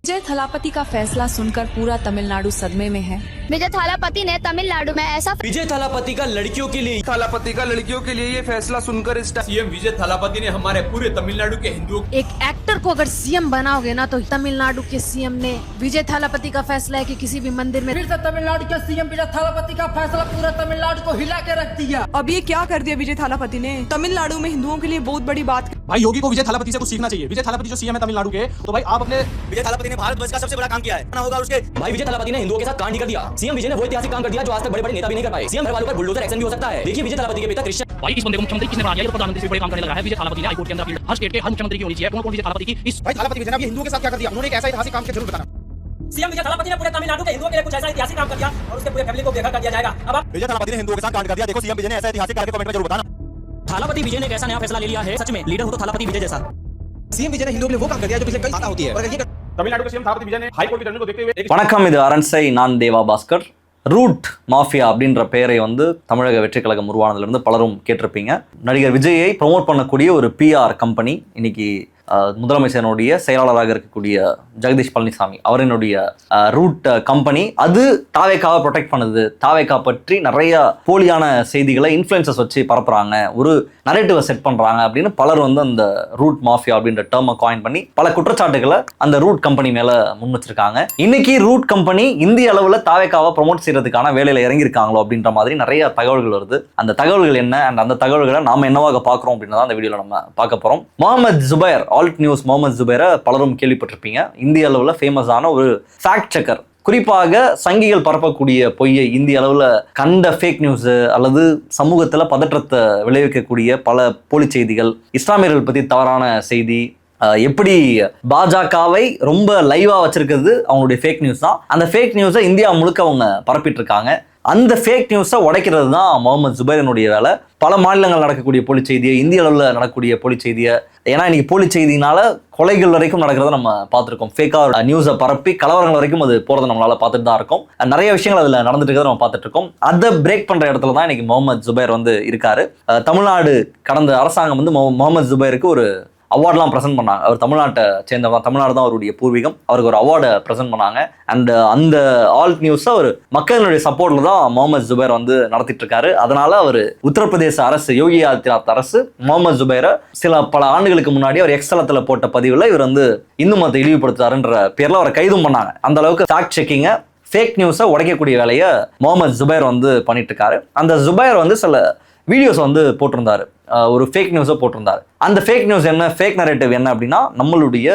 विजय थलापति का फैसला सुनकर पूरा तमिलनाडु सदमे में है। विजय थालापति ने तमिलनाडु में ऐसा विजय थालापति का लड़कियों के लिए ये फैसला सुनकर सीएम विजय थालापति ने हमारे पूरे तमिलनाडु के हिंदुओं एक एक्टर को अगर सीएम बनाओगे ना तो तमिलनाडु के सीएम ने विजय थालापति का फैसला है कि किसी भी मंदिर में फिर से तमिलनाडु के सीएम विजय थालापति का फैसला पूरा तमिलनाडु को हिला के रख दिया। अब ये क्या कर दिया विजय थालापति ने, तमिलनाडु में हिंदुओं के लिए बहुत बड़ी बात। भाई योगी को विजय थालापति से कुछ सीखना चाहिए। विजय थालापति जो सीएम है तमिलनाडु के, तो भाई आप अपने विजय थालापति ने भारतवर्ष का सबसे बड़ा काम किया है ना होगा उसके। भाई विजय थालापति ने हिंदुओं के साथ कांड ही कर दिया। सीएम विजय ने वो ऐतिहासिक काम कर दिया जो आज तक बड़े-बड़े नेता भी नहीं कर पाए। सीएम घर वालों पर बुलडोजर एक्शन भी हो सकता है। देखिए विजय थालापति के पिता क्रिश्चियन। भाई इस बंदे को मुख्यमंत्री किसने बना दिया? ये प्रधानमंत्री से बड़े काम करने लगा है। विजय थालापति ने हाईकोर्ट के अंदर अपील हर स्टेट के हर मुख्यमंत्री की होनी चाहिए। कौन विजय थालापति की इस भाई थालापति विजय ने हिंदुओं के साथ क्या कर दिया? उन्होंने एक ऐसा ऐतिहासिक काम किया, जरूर बताना। सीएम विजय थालापति ने पूरे तमिलनाडु के हिंदुओं के लिए कुछ ऐसा ऐतिहासिक काम कर दिया और उसके पूरे फैमिली को बेघर कर दिया जाएगा। अब विजय थालापति ने हिंदुओं के साथ कांड कर दिया। देखो सीएम विजय ने ऐसा ऐतिहासिक कार्य कमेंट में जरूर बताना। थालापति विजय ने एक ऐसा नया फैसला ले लिया है, सच में लीडर हो तो थालापति विजय जैसा। सीएम विजय ने हिंदुओं के लिए वो काम कर दिया जो पिछले कई साल होती है। और ये तमिलनाडु के सीएम थालापति विजय ने हाईकोर्ट के निर्णय को देखते हुए வணக்கம், இது அரண்சை. நான் தேவா பாஸ்கர். ரூட் மாஃபியா அப்படின்ற பெயரை வந்து தமிழக வெற்றி கழகம் உருவானதுலேருந்து பலரும் கேட்டிருப்பீங்க. நடிகர் விஜயை ப்ரொமோட் பண்ணக்கூடிய ஒரு பிஆர் கம்பெனி இன்னைக்கு முதலமைச்சருடைய செயலாளராக இருக்கக்கூடிய ஜெகதீஷ் பழனிசாமி அவரினுடைய ரூட் கம்பெனி அது தாவேக்காவை ப்ரொடெக்ட் பண்ணுது. தாவேக்கா பற்றி நிறைய போலியான செய்திகளை இன்ஃப்ளூயன்சர்ஸ் வச்சு பரப்புறாங்க, ஒரு நரேட்டிவை செட் பண்ணுறாங்க அப்படின்னு பலர் வந்து அந்த ரூட் மாஃபியா அப்படின்ற டேர்மை காயின் பண்ணி பல குற்றச்சாட்டுகளை அந்த ரூட் கம்பெனி மேலே முன் வச்சிருக்காங்க. இன்னைக்கு ரூட் கம்பெனி இந்திய அளவில் தாவேக்காவை ப்ரொமோட் செய்யறதுக்கான வேலையில் இறங்கியிருக்காங்களோ அப்படின்ற மாதிரி நிறைய தகவல்கள் வருது. அந்த தகவல்கள் என்ன அண்ட் அந்த தகவல்களை நாம என்னவாக பார்க்குறோம் அப்படின்னு தான் அந்த வீடியோவில் நம்ம பார்க்க போகிறோம். முகமது ஜுபைர், ஆல்ட் நியூஸ் முகமது ஜுபைரை பலரும் கேள்விப்பட்டிருப்பீங்க. இந்திய அளவில் ஃபேமஸான ஒரு ஃபேக்ட் செக்கர். குறிப்பாக சங்கிகள் பரப்பக்கூடிய பொய்யை இந்திய அளவில் கண்ட ஃபேக் நியூஸ் அல்லது சமூகத்தில் பதற்றத்தை விளைவிக்கக்கூடிய பல போலி செய்திகள், இஸ்லாமியர்கள் பற்றி தவறான செய்தி, எப்படி பாஜகவை ரொம்ப லைவா வச்சிருக்கிறது அவங்களுடைய ஃபேக் நியூஸ் தான். அந்த ஃபேக் நியூஸை இந்தியா முழுக்க அவங்க பரப்பிட்டு இருக்காங்க. அந்த ஃபேக் நியூஸை உடைக்கிறது தான் முகமது ஜுபைரனுடைய வேலை. பல மாநிலங்கள் நடக்கக்கூடிய போலி செய்தியை, இந்திய அளவில் நடக்கக்கூடிய போலி செய்தியை, ஏன்னா இன்னைக்கு போலி செய்தினால கொலைகள் வரைக்கும் நடக்கிறத நம்ம பார்த்துருக்கோம். ஃபேக்காக நியூஸை பரப்பி கலவரங்கள் வரைக்கும் அது போகிறத நம்மளால பார்த்துட்டு தான் இருக்கோம். நிறைய விஷயங்கள் அதில் நடந்துட்டு இருக்கிறத நம்ம பார்த்துட்டு இருக்கோம். அதை பிரேக் பண்ணுற இடத்துல தான் இன்னைக்கு முகமது ஜுபைர் வந்து இருக்காரு. தமிழ்நாடு கடந்த அரசாங்கம் வந்து முகமது ஜுபைருக்கு ஒரு அவார்ட்லாம் ப்ரெசென்ட் பண்ணாங்க. அவர் தமிழ்நாட்டை சேர்ந்தவர், தமிழ்நாடு தான் அவருடைய பூர்வீகம். அவருக்கு ஒரு அவார்டை ப்ரெசென்ட் பண்ணாங்க. அண்ட் அந்த ஆல்ட் நியூஸை ஒரு மக்களினுடைய சப்போர்ட்ல தான் முகமது ஜுபைர் வந்து நடத்திட்டு இருக்காரு. அதனால அவர் உத்தரப்பிரதேச அரசு, யோகி ஆதித்யநாத் அரசு முகமது ஜுபைரை பல ஆண்டுகளுக்கு முன்னாடி அவர் எக்ஸ்தலத்தில் போட்ட பதிவில் இவர் வந்து இந்து மதத்தை இழிவுபடுத்தாருன்ற பேரில் அவரை கைதும் பண்ணாங்க. அந்த அளவுக்கு ஃபேக்ட் செக்கிங்கை, ஃபேக் நியூஸை உடைக்கக்கூடிய வேலையை முகமது ஜுபைர் வந்து பண்ணிட்டு இருக்காரு. அந்த ஜுபைர் வந்து சில வீடியோஸ் வந்து போட்டிருந்தாரு, ஒரு ஃபேக் நியூஸை போட்டிருந்தாரு. அந்த ஃபேக் நியூஸ் என்ன, ஃபேக் நரேட்டிவ் என்ன அப்படின்னா, நம்மளுடைய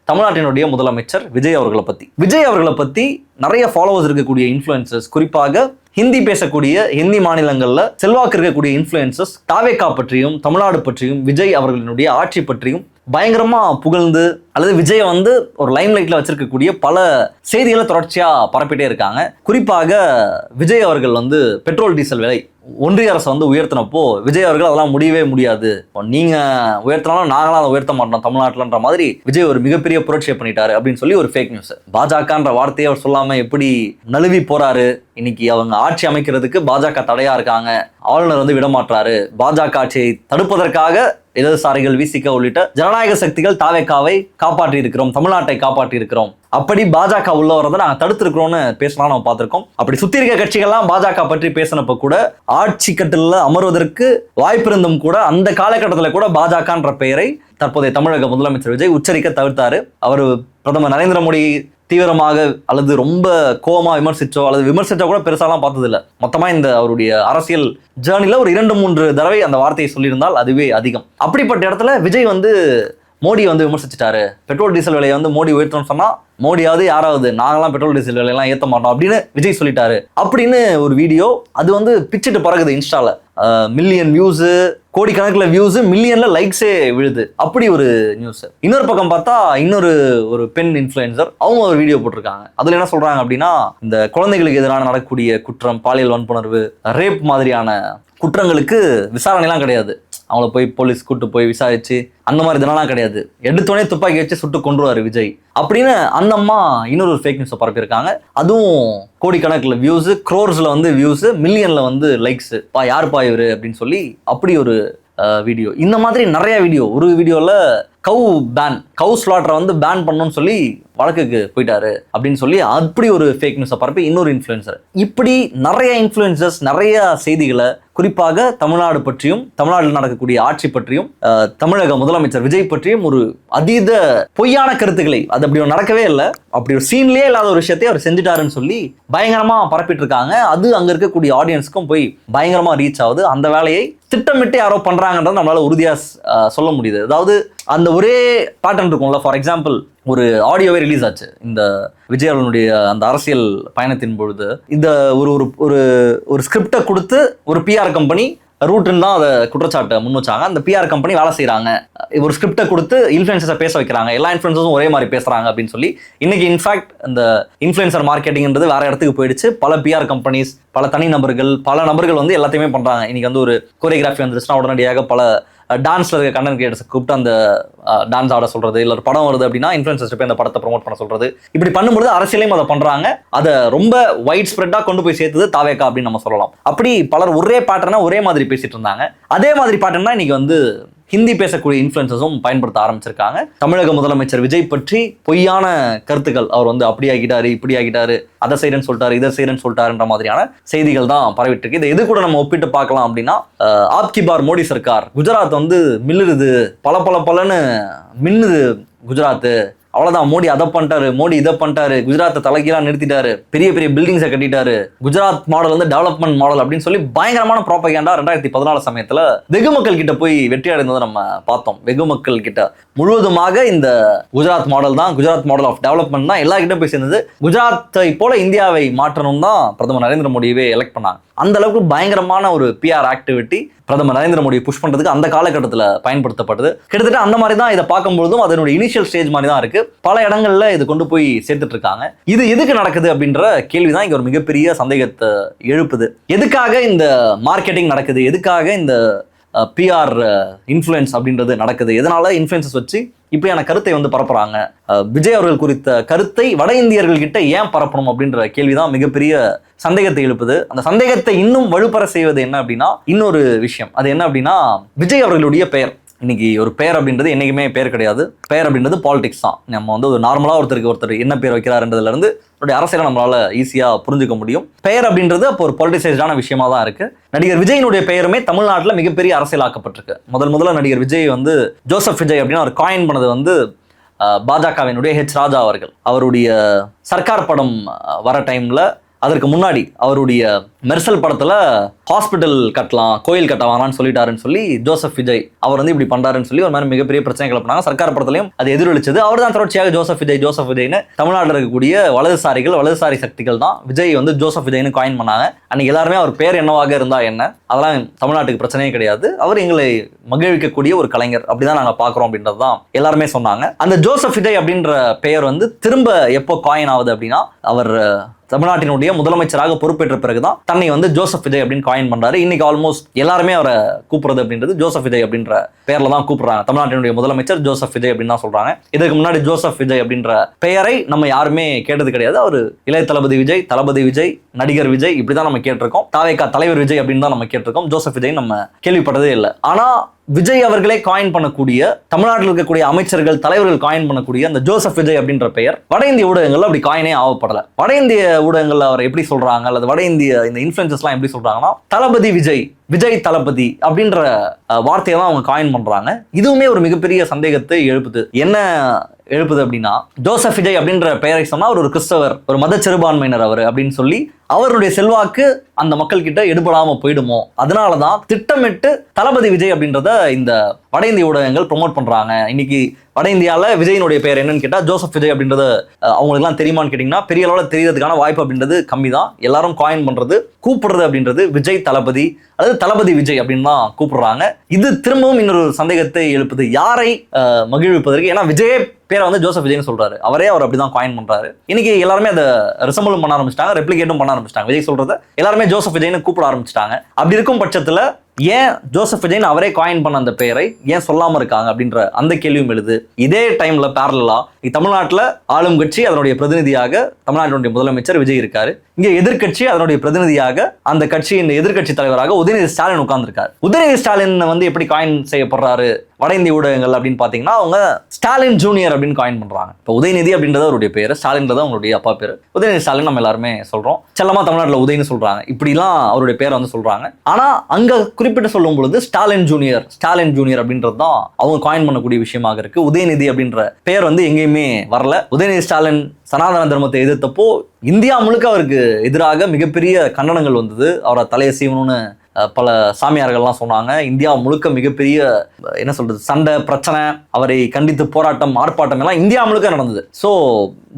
தமிழ்நாட்டினுடைய முதலமைச்சர் விஜய் அவர்களை பற்றி நிறைய ஃபாலோவர்ஸ் இருக்கக்கூடிய இன்ஃப்ளூயன்சர்ஸ், குறிப்பாக ஹிந்தி பேசக்கூடிய ஹிந்தி மாநிலங்களில் செல்வாக்கு இருக்கக்கூடிய இன்ஃப்ளூயன்சர்ஸ் தாவேக்கா பற்றியும் தமிழ்நாடு பற்றியும் விஜய் அவர்களினுடைய ஆட்சி பற்றியும் பயங்கரமா புகழ்ந்து அல்லது விஜயை வந்து ஒரு லைம் லைட்ல வச்சிருக்கக்கூடிய பல செய்திகளை தொடர்ச்சியா பரப்பிட்டே இருக்காங்க. குறிப்பாக விஜய் அவர்கள் வந்து பெட்ரோல் டீசல் விலை ஒன்றிய அரசு வந்து உயர்த்தினப்போ விஜய் அவர்கள் அதெல்லாம் முடியவே முடியாது, நீங்க உயர்த்தினாலும் நாங்களாம் அதை உயர்த்த மாட்டோம் தமிழ்நாட்டில்ன்ற மாதிரி விஜய் ஒரு மிகப்பெரிய புரட்சியை பண்ணிட்டாரு அப்படின்னு சொல்லி ஒரு ஃபேக் நியூஸ். பாஜகன்ற வார்த்தையை அவர் சொல்லாம எப்படி நழுவி போறாரு. இன்னைக்கு அவங்க ஆட்சி அமைக்கிறதுக்கு பாஜக தடையா இருக்காங்க, ஆளுநர் வந்து விடமாட்டாரு, பாஜக ஆட்சியை தடுப்பதற்காக இடதுசாரிகள், விசிக உள்ளிட்ட ஜனநாயக சக்திகள் தாவேக்காவை காப்பாற்றி இருக்கிறோம், தமிழ்நாட்டை காப்பாற்றி இருக்கிறோம், அப்படி பாஜக உள்ள வரதை நாங்கள் தடுத்திருக்கிறோம்னு பேசலாம் நம்ம பார்த்திருக்கோம். அப்படி சுத்தி இருக்க கட்சிகள்லாம் பாஜக பற்றி பேசினப்ப கூட ஆட்சி கட்டில அமர்வதற்கு வாய்ப்பு இருந்தும் கூட அந்த காலகட்டத்தில் கூட பாஜகன்ற பெயரை தற்போதைய தமிழக முதலமைச்சர் விஜய் உச்சரிக்க தவிர்த்தாரு. அவர் பிரதமர் நரேந்திர மோடி தீவிரமாக அல்லது ரொம்ப கோபமா விமர்சிச்சோ அல்லது விமர்சிச்சோ கூட பெருசாலாம் பார்த்தது இல்லை. மொத்தமா இந்த அவருடைய அரசியல் ஜேர்னில ஒரு 2-3 தடவை அந்த வார்த்தையை சொல்லியிருந்தால் அதுவே அதிகம். அப்படிப்பட்ட இடத்துல விஜய் வந்து மோடியை வந்து விமர்சிச்சிட்டாரு. பெட்ரோல் டீசல் விலையை வந்து மோடி உயர்த்தணும்னு சொன்னா மோடியாவது யாராவது நாங்களாம் பெட்ரோல் டீசல் விலையெல்லாம் ஏற்ற மாட்டோம் அப்படின்னு விஜய் சொல்லிட்டாரு அப்படின்னு ஒரு வீடியோ அது வந்து பிச்சுட்டு பறகுது இன்ஸ்டால. மில்லியன் வியூஸு, கோடிக்கணக்கில் வியூஸு, மில்லியன்ல லைக்ஸே விழுது. அப்படி ஒரு நியூஸ். இன்னொரு பக்கம் பார்த்தா ஒரு பெண் இன்ஃப்ளூயன்சர் அவங்க ஒரு வீடியோ போட்டிருக்காங்க. அதுல என்ன சொல்றாங்க அப்படின்னா, இந்த குழந்தைகளுக்கு எதிரான நடக்கக்கூடிய குற்றம், பாலியல் வன்புணர்வு, ரேப் மாதிரியான குற்றங்களுக்கு விசாரணைலாம் கிடையாது, அவங்கள போய் போலீஸ் கூட்டு போய் விசாரிச்சு அந்த மாதிரி இதெல்லாம் கிடையாது, எடுத்தோடனே துப்பாக்கி வச்சு சுட்டு கொன்றுவாரு விஜய் அப்படின்னு அந்த அம்மா இன்னொரு ஃபேக் நியூஸை பரப்பியிருக்காங்க. அதுவும் கோடிக்கணக்கில் வியூஸு, க்ரோர்ஸ்ல வந்து வியூஸு, மில்லியன்ல வந்து லைக்ஸ். யாருப்பா இவரு அப்படின்னு சொல்லி அப்படி ஒரு வீடியோ. இந்த மாதிரி நிறைய வீடியோ. ஒரு வீடியோவில் கவு ஸ்லாட்டரை வந்து பேன் பண்ணணும்னு சொல்லி வழக்குக்கு போயிட்டாரு அப்படின்னு சொல்லி அப்படி ஒரு ஃபேக் நியூஸை பரப்பி இன்னொரு இன்ஃப்ளூயன்சர், இப்படி நிறைய இன்ஃப்ளூயன்சர்ஸ் நிறைய செய்திகளை குறிப்பாக தமிழ்நாடு பற்றியும் தமிழ்நாட்டில் நடக்கக்கூடிய ஆட்சி பற்றியும் தமிழக முதலமைச்சர் விஜய் பற்றியும் ஒரு அதீத பொய்யான கருத்துக்களை, அது அப்படி நடக்கவே இல்லை, அப்படி ஒரு சீன்லயே இல்லாத ஒரு விஷயத்தை அவர் செஞ்சுட்டாருன்னு சொல்லி பயங்கரமா பரப்பிட்டு இருக்காங்க. அது அங்க இருக்கக்கூடிய ஆடியன்ஸ்க்கும் போய் பயங்கரமா ரீச் ஆகுது. அந்த வேலையை திட்டமிட்டு யாரோ பண்றாங்கன்றது நம்மளால உறுதியா சொல்ல முடியுது. அதாவது அந்த ஒரே பேட்டர்ன் இருக்கும்ல. ஃபார் எக்ஸாம்பிள், ஒரு ஆடியோவே ரிலீஸ் ஆச்சு இந்த விஜய் அவர்களுடைய அந்த அரசியல் பயணத்தின் பொழுது. இந்த ஒரு ஒரு ஒரு ஸ்கிரிப்டை கொடுத்து ஒரு பிஆர் கம்பெனி ரூட்டுன்னு தான் அதை குற்றச்சாட்டை முன் வச்சாங்க. அந்த பிஆர் கம்பெனி வேலை செய்கிறாங்க, ஒரு ஸ்கிரிப்டை கொடுத்து இன்ஃப்ளூயன்சர்ஸை பேச வைக்கிறாங்க, எல்லா இன்ஃப்ளூயன்சர்ஸும் ஒரே மாதிரி பேசுகிறாங்க அப்படின்னு சொல்லி இன்னைக்கு இன்ஃபேக்ட் இந்த இன்ஃப்ளூயன்சர் மார்க்கெட்டிங்ன்றது வேற இடத்துக்கு போயிடுச்சு. பல பிஆர் கம்பெனிஸ், பல தனி நபர்கள், பல நபர்கள் வந்து எல்லாத்தையுமே பண்ணுறாங்க. இன்னைக்கு வந்து ஒரு கோரியோகிராஃபி வந்துருச்சுன்னா உடனடியாக பல டான்ஸ்ல இருக்க கண்டென்ட் கிரியேட்டர்ஸ் கூப்பிட்டு அந்த டான்ஸ் ஆட சொல்றது, இல்லை ஒரு படம் வருது அப்படின்னா இன்ஃப்ளூயன்சர்ஸ் போய் அந்த படத்தை ப்ரொமோட் பண்ண சொல்றது, இப்படி பண்ணும்போது அரசியலையும் அதை பண்றாங்க. அதை ரொம்ப வைட் ஸ்ப்ரெட்டா கொண்டு போய் சேர்த்தது தாவேகா அப்படின்னு நம்ம சொல்லலாம். அப்படி பலர் ஒரே பேட்டர்னா ஒரே மாதிரி பேசிட்டு இருந்தாங்க. அதே மாதிரி பேட்டர்ன் தான் இன்னைக்கு வந்து ஹிந்தி பேசக்கூடிய இன்ஃப்ளூயன்சர்ஸும் பயன்படுத்த ஆரம்பிச்சிருக்காங்க. தமிழக முதலமைச்சர் விஜய் பற்றி பொய்யான கருத்துக்கள், அவர் வந்து அப்படி ஆகிட்டாரு, இப்படி ஆகிட்டாரு, அதை செய்யறேன்னு சொல்லிட்டாரு, இதை செய்யறேன்னு சொல்லிட்டாருன்ற மாதிரியான செய்திகள் தான் பரவிட்டு இருக்கு. இதை எது கூட நம்ம ஒப்பிட்டு பார்க்கலாம் அப்படின்னா, ஆப்கி பார் மோடி சர்க்கார், குஜராத் வந்து மில்லுது, பலன்னு மின்னுது குஜராத், அவ்வளவுதான், மோடி அதை பண்ணிட்டாரு, மோடி இதை பண்ணிட்டாரு, குஜராத்தை தலைகீழா நிறுத்திட்டாரு, பெரிய பெரிய பில்டிங்ஸை கட்டிட்டாரு, குஜராத் மாடல் வந்து டெவலப்மெண்ட் மாடல் அப்படின்னு சொல்லி பயங்கரமான ப்ரோபகேண்டா 2014 சமயத்துல வெகு மக்கள் கிட்ட போய் வெற்றி அடைந்ததை நம்ம பார்த்தோம். வெகு மக்கள் கிட்ட முழுவதுமாக இந்த குஜராத் மாடல் தான், குஜராத் மாடல் ஆஃப் டெவலப்மெண்ட் தான் எல்லா கிட்ட போய் சேர்ந்தது. குஜராத்தை போல இந்தியாவை மாற்றணும் தான் பிரதமர் நரேந்திர மோடியவே எலெக்ட் பண்ணாங்க. அந்த அளவுக்கு பயங்கரமான ஒரு பிஆர் ஆக்டிவிட்டி பிரதமர் நரேந்திர மோடியை புஷ் பண்றதுக்கு அந்த காலகட்டத்தில் பயன்படுத்தப்பட்டது. கிட்டத்தட்ட அந்த மாதிரி தான் இதை பார்க்கும்பொழுதும் அதனுடைய இனிஷியல் ஸ்டேஜ் மாதிரி தான் இருக்கு. பல இடங்கள்ல இது கொண்டு போய் சேர்த்துட்டு இருக்காங்க. இது எதுக்கு நடக்குது அப்படின்ற கேள்விதான் இங்க ஒரு மிகப்பெரிய சந்தேகத்தை எழுப்புது. எதுக்காக இந்த மார்க்கெட்டிங் நடக்குது, எதுக்காக இந்த பிஆர் இன்ஃப்ளூயன்ஸ் அப்படின்றது நடக்குது, எதனால இன்ஃப்ளூயன்சஸ் வச்சு இப்படியான கருத்தை வந்து பரப்புறாங்க, விஜய் அவர்கள் குறித்த கருத்தை வட இந்தியர்கள் கிட்ட ஏன் பரப்பணும் அப்படின்ற கேள்விதான் மிகப்பெரிய சந்தேகத்தை எழுப்புது. அந்த சந்தேகத்தை இன்னும் வலுப்பெற செய்வது என்ன அப்படின்னா இன்னொரு விஷயம். அது என்ன அப்படின்னா, விஜய் அவர்களுடைய பெயர். இன்னைக்கு ஒரு பெயர் அப்படின்றது என்னைக்குமே பெயர் கிடையாது. பெயர் அப்படின்றது பாலிடிக்ஸ் தான். நம்ம வந்து ஒரு நார்மலாக ஒருத்தர் என்ன பேர் வைக்கிறாருன்றதுல இருந்து அவருடைய அரசியலை நம்மளால ஈஸியா புரிஞ்சுக்க முடியும். பெயர் அப்படின்றது அப்போ ஒரு பொலிட்டிசைஸ்டான விஷயமா தான் இருக்கு. நடிகர் விஜயினுடைய பெயருமே தமிழ்நாட்டில் மிகப்பெரிய அரசியலாக்கப்பட்டிருக்கு. முதல்ல நடிகர் விஜய் வந்து ஜோசப் விஜய் அப்படின்னு அவர் காயின் பண்ணது வந்து பாஜகவினுடைய ராஜா அவர்கள். அவருடைய சர்க்கார் படம் வர டைம்ல, அதற்கு முன்னாடி அவருடைய மெர்சல் படத்துல ஹாஸ்பிட்டல் கட்டலாம், கோயில் கட்ட வேணாம்னு சொல்லிட்டாருன்னு சொல்லி ஜோசப் விஜய் அவர் வந்து இப்படி பண்றாருன்னு சொல்லி ஒரு மாதிரி மிகப்பெரிய பிரச்சனை கிளப்பினாங்க. சர்க்கார் படத்திலையும் அது எதிரொலிச்சது. அவர் தான் தொடர்ச்சியாக ஜோசப் விஜய்னு தமிழ்நாட்டில் இருக்கக்கூடிய வலதுசாரி சக்திகள் தான் விஜய் வந்து ஜோசப் விஜய்னு காயின் பண்ணாங்க. அன்னைக்கு எல்லாருமே அவர் பேர் என்னவாக இருந்தா என்ன, அதெல்லாம் தமிழ்நாட்டுக்கு பிரச்சனையே கிடையாது, அவர் எங்களை மகிழ்விக்கக்கூடிய ஒரு கலைஞர், அப்படிதான் நாங்க பாக்குறோம் அப்படின்றது தான் எல்லாருமே சொன்னாங்க. அந்த ஜோசப் விஜய் அப்படின்ற பெயர் வந்து திரும்ப எப்போ காயின் ஆகுது அப்படின்னா, அவர் தமிழ்நாட்டினுடைய முதலமைச்சராக பொறுப்பேற்ற பிறகுதான் தன்னை வந்து ஜோசப் விஜய் அப்படின்னு காயின் பண்றாரு. இன்னைக்கு ஆல்மோஸ்ட் எல்லாருமே அவரை கூப்பிடுறது அப்படின்றது ஜோசப் விஜய் அப்படின்ற பெயர்ல தான் கூப்பிடுறாங்க. தமிழ்நாட்டினுடைய முதலமைச்சர் ஜோசப் விஜய் அப்படின்னு தான் சொல்றாங்க. இதுக்கு முன்னாடி ஜோசப் விஜய் அப்படின்ற பெயரை நம்ம யாருமே கேட்டது கிடையாது. அவர் இளைய தளபதி விஜய், நடிகர் விஜய் இப்படிதான் நம்ம கேட்டிருக்கோம். தாவேகா தலைவர் விஜய் அப்படின்னு தான் நம்ம கேட்டிருக்கோம். ஜோசப் விஜய் நம்ம கேள்விப்பட்டதே இல்லை. ஆனா விஜய் அவர்களே காயின் பண்ணக்கூடிய, தமிழ்நாட்டில் இருக்கக்கூடிய அமைச்சர்கள் தலைவர்கள் காயின் பண்ணக்கூடிய அந்த ஜோசப் விஜய் அப்படின்ற பெயர் வட இந்திய ஊடகங்கள்ல அப்படி காயினே ஆகப்படல. வட இந்திய ஊடகங்கள்ல அவர் எப்படி சொல்றாங்க, அல்லது வட இந்திய இந்த இன்ஃப்ளூயன்சர்ஸ்லாம் எப்படி சொல்றாங்கன்னா, தளபதி விஜய் தளபதி அப்படின்ற வார்த்தையை தான் அவங்க காயின் பண்றாங்க. இதுவுமே ஒரு மிகப்பெரிய சந்தேகத்தை எழுப்புது. என்ன எழுப்புது அப்படின்னா, ஜோசப் விஜய் அப்படின்ற பெயரை சொன்னா அவர் ஒரு கிறிஸ்தவர், ஒரு மத சிறுபான்மையினர் அவர் அப்படின்னு சொல்லி அவருடைய செல்வாக்கு அந்த மக்கள் கிட்ட எடுபடாம போயிடுமோ, அதனாலதான் திட்டமிட்டு தளபதி விஜய் அப்படின்றத இந்த வட இந்திய ஊடகங்கள் ப்ரொமோட் பண்றாங்க. இன்னைக்கு வட இந்தியாவில் விஜயினுடைய பெயர் என்னன்னு கேட்டா ஜோசப் விஜய் அப்படின்றத அவங்களுக்குலாம் தெரியுமான்னு கேட்டீங்கன்னா பெரிய அளவில் தெரியறதுக்கான வாய்ப்பு அப்படின்றது கம்மி தான். எல்லாரும் காயின் பண்றது, கூப்பிடுறது அப்படின்றது விஜய் தளபதி அல்லது தளபதி விஜய் அப்படின்னு தான் கூப்பிடுறாங்க. இது திரும்பவும் இன்னொரு சந்தேகத்தை எழுப்புது, யாரை மகிழ்விப்பதற்கு. ஏன்னா விஜயே பேரை வந்து ஜோசப் விஜய்னு சொல்றாரு, அவர் அப்படிதான் காயின் பண்றாரு. இன்னைக்கு எல்லாருமே அதை ரிசம்பிள் பண்ண ஆரம்பிச்சிட்டாங்க, ரெப்ளிகேட்டும் பண்ண ஆரம்பிச்சிட்டாங்க. விஜய் சொல்றத எல்லாருமே ஜோசப் விஜய்னு கூப்பிட ஆரம்பிச்சிட்டாங்க. அப்படி இருக்கும் பட்சத்துல ஏன் ஜோசப் விஜய்னு அவரே காயின் பண்ண அந்த பெயரை ஏன் சொல்லாம இருக்காங்க அப்படின்ற அந்த கேள்வியும் எழுது. இதே டைம்ல பேரலா தமிழ்நாட்டில் ஆளும் கட்சி அதனுடைய பிரதிநிதியாக தமிழ்நாட்டினுடைய முதலமைச்சர் விஜய் இருக்காரு. இங்கே எதிர்க்கட்சி அதனுடைய பிரதிநிதியாக அந்த கட்சியின் எதிர்க்கட்சி தலைவராக உதயநிதி ஸ்டாலின் உட்கார்ந்துருக்காரு. உதயநிதி ஸ்டாலின் வந்து எப்படி காயின் செய்யப்படுறாரு வட இந்திய ஊடகங்கள் அப்படின்னு பார்த்தீங்கன்னா அவங்க ஸ்டாலின் ஜூனியர் அப்படின்னு காயின் பண்றாங்க. இப்போ உதயநிதி அப்படின்றது அவருடைய பேர், ஸ்டாலின்றது அவங்களுடைய அப்பா பேர். உதயநிதி ஸ்டாலின் நம்ம எல்லாருமே சொல்றோம், செல்லமா தமிழ்நாட்டில் உதயன்னு சொல்றாங்க, இப்படிலாம் அவருடைய பேரை வந்து சொல்றாங்க. ஆனா அங்க குறிப்பிட்டு சொல்லும் பொழுது ஸ்டாலின் ஜூனியர் அப்படின்றது தான் அவங்க காயின் பண்ணக்கூடிய விஷயமாக இருக்கு. உதயநிதி அப்படின்ற பெயர் வந்து எங்கேயுமே வரல. உதயநிதி ஸ்டாலின் சனாதன தர்மத்தை எதிர்த்தப்போ இந்தியா முழுக்க அவருக்கு எதிராக மிகப்பெரிய கண்டனங்கள் வந்தது. அவரை தலையை சீவணும்னு பல சாமியார்கள்லாம் சொன்னாங்க. இந்தியா முழுக்க மிகப்பெரிய என்ன சொல்றது சண்டை பிரச்சனை, அவரை கண்டித்து போராட்டம் ஆர்ப்பாட்டம் எல்லாம் இந்தியா முழுக்க நடந்தது. ஸோ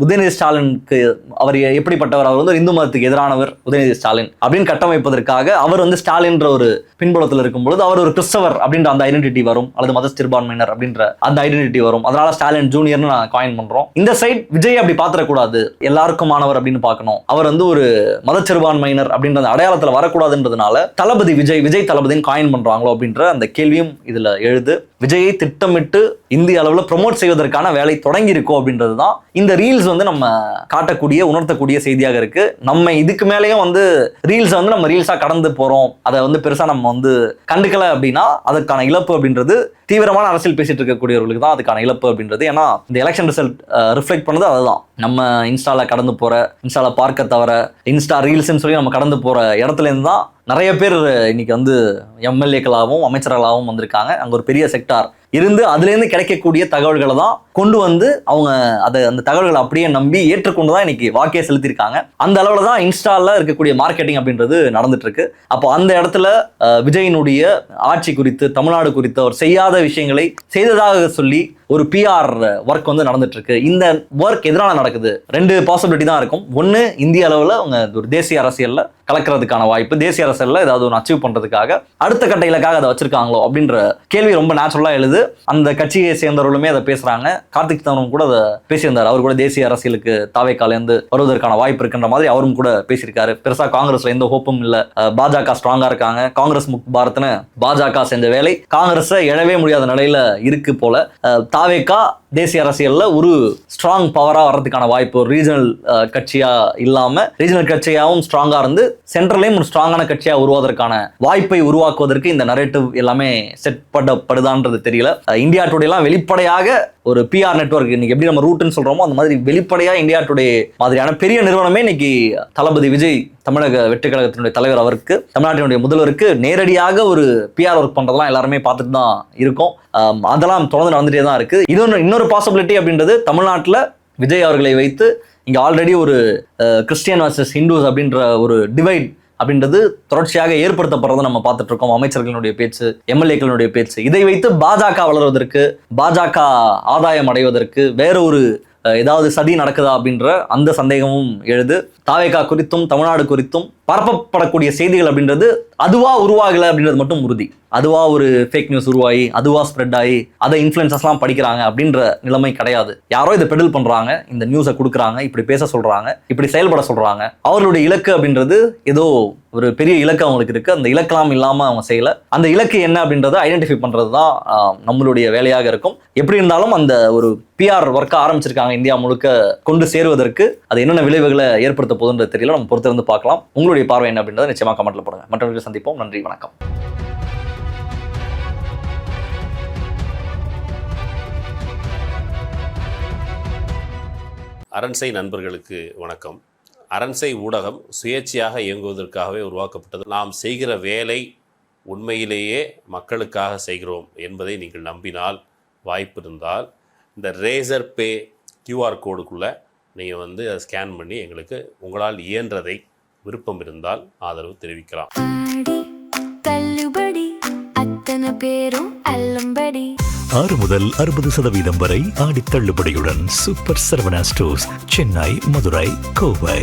உதயநிதி ஸ்டாலினுக்கு அவர் எப்படிப்பட்டவர், அவர் வந்து ஒரு இந்து மதத்துக்கு எதிரானவர் உதயநிதி ஸ்டாலின் அப்படின்னு கட்டமைப்பதற்காக அவர் வந்து ஸ்டாலின்ற ஒரு பின்புலத்தில் இருக்கும்பொழுது அவர் ஒரு கிறிஸ்தவர் அப்படின்ற அந்த ஐடென்டிட்டி வரும், அல்லது மத சிறுபான்மையினர் அப்படின்ற அந்த ஐடென்டிட்டி வரும். அதனால ஸ்டாலின் ஜூனியர்னு நான் காயின் பண்றோம். இந்த சைட் விஜய் அப்படி பாத்திரக்கூடாது, எல்லாருக்கும் மாணவர் அப்படின்னு பார்க்கணும், அவர் வந்து ஒரு மத சிறுபான்மையினர் அப்படின்ற அடையாளத்தில் வரக்கூடாதுன்றதுனால தளபதி விஜய் தளபதின்னு காயின் பண்றாங்களோ அப்படின்ற அந்த கேள்வியும் இதுல எழுது. விஜயை திட்டமிட்டு இந்திய அளவில் ப்ரொமோட் செய்வதற்கான வேலை தொடங்கி இருக்கோ அப்படின்றது தான் இந்த ரீல்ஸ் வந்து நம்ம காட்டக்கூடிய உணர்த்தக்கூடிய செய்தியாக இருக்கு. நம்ம இதுக்கு மேலேயும் வந்து ரீல்ஸ் வந்து நம்ம ரீல்ஸா கடந்து போறோம், அதை வந்து பெருசா நம்ம வந்து கண்டுக்கல அப்படின்னா அதற்கான இழப்பு அப்படின்றது தீவிரமான அரசியல் பேசிட்டு இருக்கக்கூடியவர்களுக்கு தான் அதுக்கான இழப்பு அப்படின்றது. ஏன்னா இந்த எலெக்ஷன் ரிசல்ட் ரிஃப்ளெக்ட் பண்ணது அதுதான். நம்ம இன்ஸ்டால கடந்து போற, இன்ஸ்டால பார்க்க தவிர இன்ஸ்டா ரீல்ஸ்ன்னு சொல்லி நம்ம கடந்து போற இடத்துல இருந்து தான் நிறைய பேர் இன்னைக்கு வந்து எம்எல்ஏக்களாகவும் அமைச்சர்களாகவும் வந்திருக்காங்க. அங்க ஒரு பெரிய செக்டார் இருந்து அதுலேருந்து கிடைக்கக்கூடிய தகவல்களை தான் கொண்டு வந்து அவங்க அந்த தகவல்களை அப்படியே நம்பி ஏற்றுக்கொண்டு தான் இன்னைக்கு வாக்கே செலுத்தியிருக்காங்க. அந்த அளவில் தான் இன்ஸ்டால இருக்கக்கூடிய மார்க்கெட்டிங் அப்படின்றது நடந்துட்டு இருக்கு. அப்போ அந்த இடத்துல விஜயினுடைய ஆட்சி குறித்து, தமிழ்நாடு குறித்து அவர் செய்யாத விஷயங்களை செய்ததாக சொல்லி ஒரு பிஆர் ஒர்க் வந்து நடந்துட்டு இருக்கு. இந்த ஒர்க் எதனால நடக்குது? 2 பாசிபிலிட்டி தான் இருக்கும். ஒன்று, இந்திய அளவில் அவங்க ஒரு தேசிய அரசியல்ல கலக்கிறதுக்கான வாய்ப்பு, தேசிய அரசியல்ல ஏதாவது ஒன்று அச்சீவ் பண்றதுக்காக அடுத்த கட்ட இலக்காக அதை வச்சிருக்காங்களோ அப்படின்ற கேள்வி ரொம்ப நேச்சுரலா எழுது. அந்த கட்சியை சேர்ந்தவர்களுமே அதை பேசுறாங்க. கார்த்திக் சிதம்பரம் கூட அதை பேசியிருந்தார். அவர் கூட தேசிய அரசியலுக்கு தாவேக்காலேருந்து வருவதற்கான வாய்ப்பு இருக்குன்ற மாதிரி அவரும் கூட பேசியிருக்காரு. பெருசா காங்கிரஸ்ல எந்த ஹோப்பும் இல்லை, பாஜக ஸ்ட்ராங்கா இருக்காங்க, காங்கிரஸ் முக் பாரத்னு பாஜக செஞ்ச வேலை காங்கிரஸ் எழவே முடியாத நிலையில இருக்கு போல. தாவேக்கா தேசிய அரசியல்ல ஒரு ஸ்ட்ராங் பவரா வர்றதுக்கான வாய்ப்பு, ஒரு ரீஜனல் கட்சியா இல்லாம ரீஜனல் கட்சியாகவும் ஸ்ட்ராங்கா இருந்து சென்ட்ரலையும் ஒரு ஸ்ட்ராங்கான கட்சியா உருவாவதற்கான வாய்ப்பை உருவாக்குவதற்கு இந்த நரேட்டிவ் எல்லாமே செட் பண்ணப்படுதான்றது தெரியல. இந்தியா டுடே எல்லாம் வெளிப்படையாக ஒரு பிஆர் நெட்வொர்க், இன்னைக்கு எப்படி நம்ம ரூட்னு சொல்றோமோ அந்த மாதிரி வெளிப்படையா இந்தியா டுடே மாதிரியான பெரிய நிறுவனமே இன்னைக்கு தளபதி விஜய் தமிழக வெற்றி கழகத்தினுடைய தலைவர் அவருக்கு, தமிழ்நாட்டினுடைய முதல்வருக்கு நேரடியாக ஒரு பிஆர் ஒர்க் பண்றதெல்லாம் எல்லாருமே பார்த்துட்டு தான் இருக்கோம். அதெல்லாம் தொடர்ந்து நடந்துட்டே தான் இருக்கு. இன்னொரு பாசிபிலிட்டி அப்படின்றது தமிழ்நாட்டில் விஜய் அவர்களை வைத்து இங்க ஆல்ரெடி ஒரு கிறிஸ்டியன் வர்சஸ் ஹிந்துஸ் அப்படின்ற ஒரு டிவைட் அப்படின்றது தொடர்ச்சியாக ஏற்படுத்தப்படுறதை நம்ம பார்த்துட்டு இருக்கோம். அமைச்சர்களுடைய பேச்சு, எம்எல்ஏக்களுடைய பேச்சு, இதை வைத்து பாஜக வளர்வதற்கு, பாஜக ஆதாயம் அடைவதற்கு வேற ஒரு ஏதாவது சதி நடக்குதா அப்படின்ற அந்த சந்தேகமும் எழுது. தாவேகா குறித்தும் தமிழ்நாடு குறித்தும் பரப்பப்படக்கூடிய செய்திகள் அப்படின்றது அதுவா உருவாகல அப்படின்றது மட்டும் உறுதி. அதுவா ஒரு ஃபேக் நியூஸ் உருவாகி அதுவா ஸ்ப்ரெட் ஆகி அதை இன்ஃப்ளூயன்சர்ஸ்லாம் படிக்கிறாங்க அப்படின்ற நிலைமை கிடையாது. யாரோ இதை பெடல் பண்றாங்க, இந்த நியூஸை கொடுக்குறாங்க, இப்படி பேச சொல்றாங்க, இப்படி செயல்பட சொல்றாங்க. அவர்களுடைய இலக்கு அப்படின்றது ஏதோ ஒரு பெரிய இலக்கு அவங்களுக்கு இருக்கு. அந்த இலக்கெல்லாம் இல்லாம அவங்க செய்யல. அந்த இலக்கு என்ன அப்படின்றத ஐடென்டிஃபை பண்றது தான் நம்மளுடைய வேலையாக இருக்கும். எப்படி இருந்தாலும் அந்த ஒரு பிஆர் ஒர்க்கை ஆரம்பிச்சிருக்காங்க இந்தியா முழுக்க கொண்டு சேருவதற்கு. அது என்னென்ன விளைவுகளை ஏற்படுத்த போகுதுன்றது தெரியல. நம்ம பொறுத்திருந்து பார்க்கலாம். உங்களுடைய பார்வை என்ன அப்படின்றத நிச்சயமா கமெண்ட்ல போடுங்க. மற்றவர்கள் சந்திப்போம். நன்றி, வணக்கம். அரண்சை நண்பர்களுக்கு வணக்கம். அரண்சை ஊடகம் சுயேட்சையாக இயங்குவதற்காகவே உருவாக்கப்பட்டது. நாம் செய்கிற வேலை உண்மையிலேயே மக்களுக்காக செய்கிறோம் என்பதை நீங்கள் நம்பினால், வாய்ப்பு இருந்தால் இந்த ரேசர் பே கியூஆர் கோடுக்குள்ளே நீங்கள் வந்து அதை ஸ்கேன் பண்ணி எங்களுக்கு உங்களால் இயன்றதை விருப்பம் இருந்தால் ஆதரவு தெரிவிக்கலாம். தள்ளுபடி அத்தனை பேரும் அல்லம்படி 6 முதல் 60% வரை ஆடி தள்ளுபடியுடன் சூப்பர் சரவணா ஸ்டோர்ஸ், சென்னை, மதுரை, கோவை.